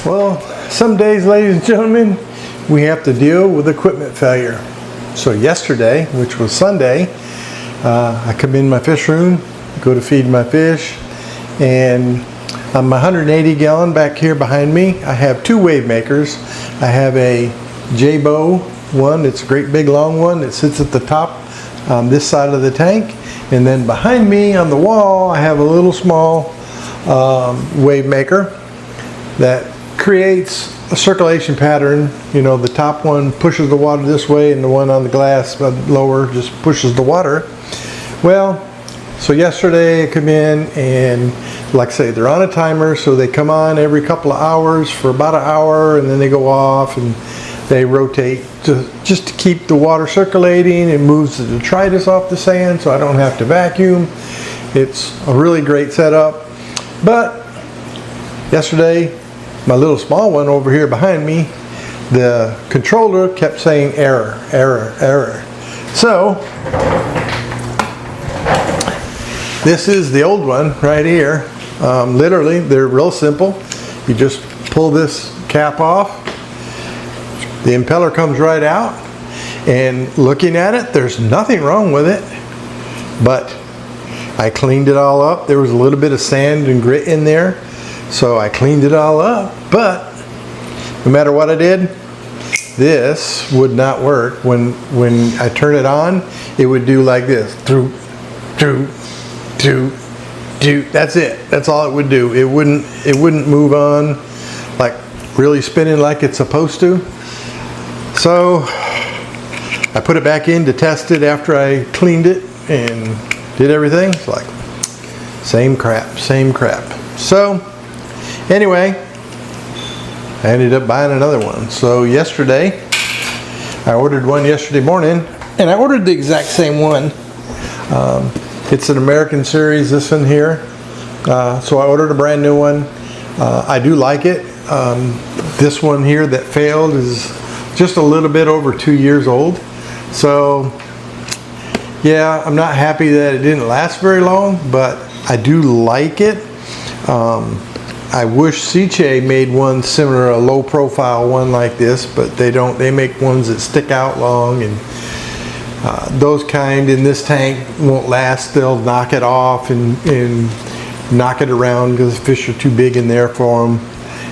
Well, some days, ladies and gentlemen, we have to deal with equipment failure. So yesterday, which was Sunday, I come in my fish room, go to feed my fish, and on my 180 gallon back here behind me, I have two wave makers. I have a J-Bow one, it's a great big long one that sits at the top on this side of the tank. And then behind me on the wall, I have a little small wave maker that creates a circulation pattern. You know, the top one pushes the water this way and the one on the glass lower just pushes the water. Well, so yesterday I come in and like I say, they're on a timer, so they come on every couple of hours for about an hour and then they go off and they rotate just to keep the water circulating. It moves the detritus off the sand so I don't have to vacuum. It's a really great setup. But yesterday, my little small one over here behind me, the controller kept saying error, error, error. So this is the old one right here. Literally, they're real simple. You just pull this cap off. The impeller comes right out, and looking at it, there's nothing wrong with it, but I cleaned it all up. There was a little bit of sand and grit in there, so I cleaned it all up, but no matter what I did, this would not work. When I turn it on, it would do like this. That's it. That's all it would do. It wouldn't move on like really spinning like it's supposed to. So I put it back in to test it after I cleaned it and did everything. It's like same crap, same crap. So anyway, I ended up buying another one. So yesterday, I ordered one yesterday morning, and I ordered the exact same one. It's an American series, this one here. So I ordered a brand new one. I do like it. This one here that failed is just a little bit over 2 years old. So yeah, I'm not happy that it didn't last very long, but I do like it. I wish Seachay made one similar, a low profile one like this, but they don't. They make ones that stick out long, and those kind in this tank won't last. They'll knock it off and knock it around because the fish are too big in there for them.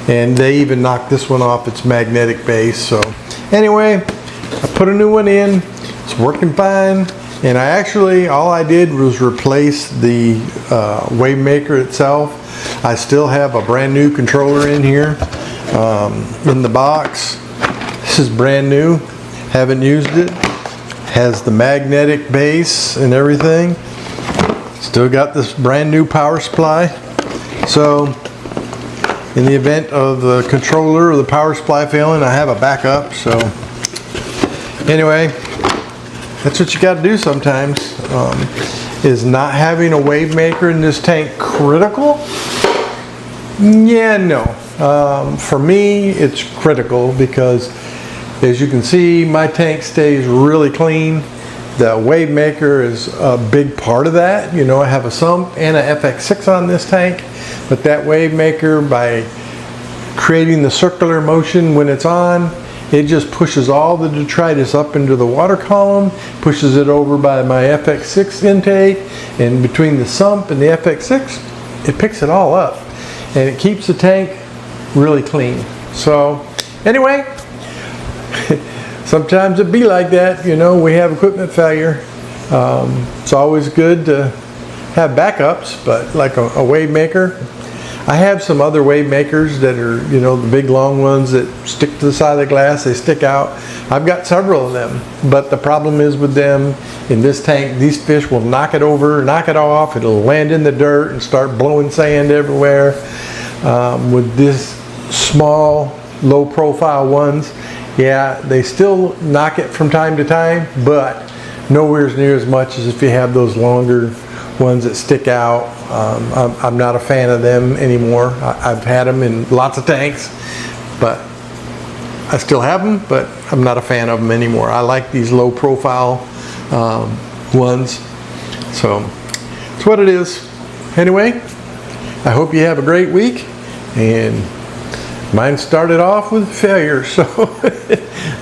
And they even knocked this one off its magnetic base. So anyway, I put a new one in. It's working fine. And I actually, all I did was replace the wave maker itself. I still have a brand new controller in here in the box. This is brand new. Haven't used it. Has the magnetic base and everything. Still got this brand new power supply. So in the event of the controller or the power supply failing, I have a backup. So anyway, that's what you got to do sometimes. Is not having a wave maker in this tank critical? Yeah, no. For me, it's critical because, as you can see, my tank stays really clean. The wave maker is a big part of that. You know, I have a sump and a FX6 on this tank, but that wave maker, by creating the circular motion when it's on, it just pushes all the detritus up into the water column, pushes it over by my FX6 intake, and between the sump and the FX6, it picks it all up, and it keeps the tank really clean. So anyway, sometimes it be like that, you know, we have equipment failure. It's always good to have backups, but like a wave maker, I have some other wave makers that are, you know, the big long ones that stick to the side of the glass, they stick out. I've got several of them, but the problem is with them, in this tank, these fish will knock it over, knock it off, it'll land in the dirt and start blowing sand everywhere. With this small, low profile ones, yeah, they still knock it from time to time, but nowhere near as much as if you have those longer ones that stick out. I'm not a fan of them anymore. I've had them in lots of tanks, but I still have them, but I'm not a fan of them anymore. I like these low profile ones. So it's what it is. Anyway, I hope you have a great week, and Mine started off with failure, so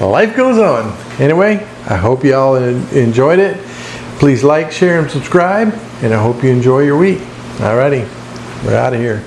life goes on. Anyway, I hope you all enjoyed it. Please like, share, and subscribe, and I hope you enjoy your week. Alrighty, we're out of here.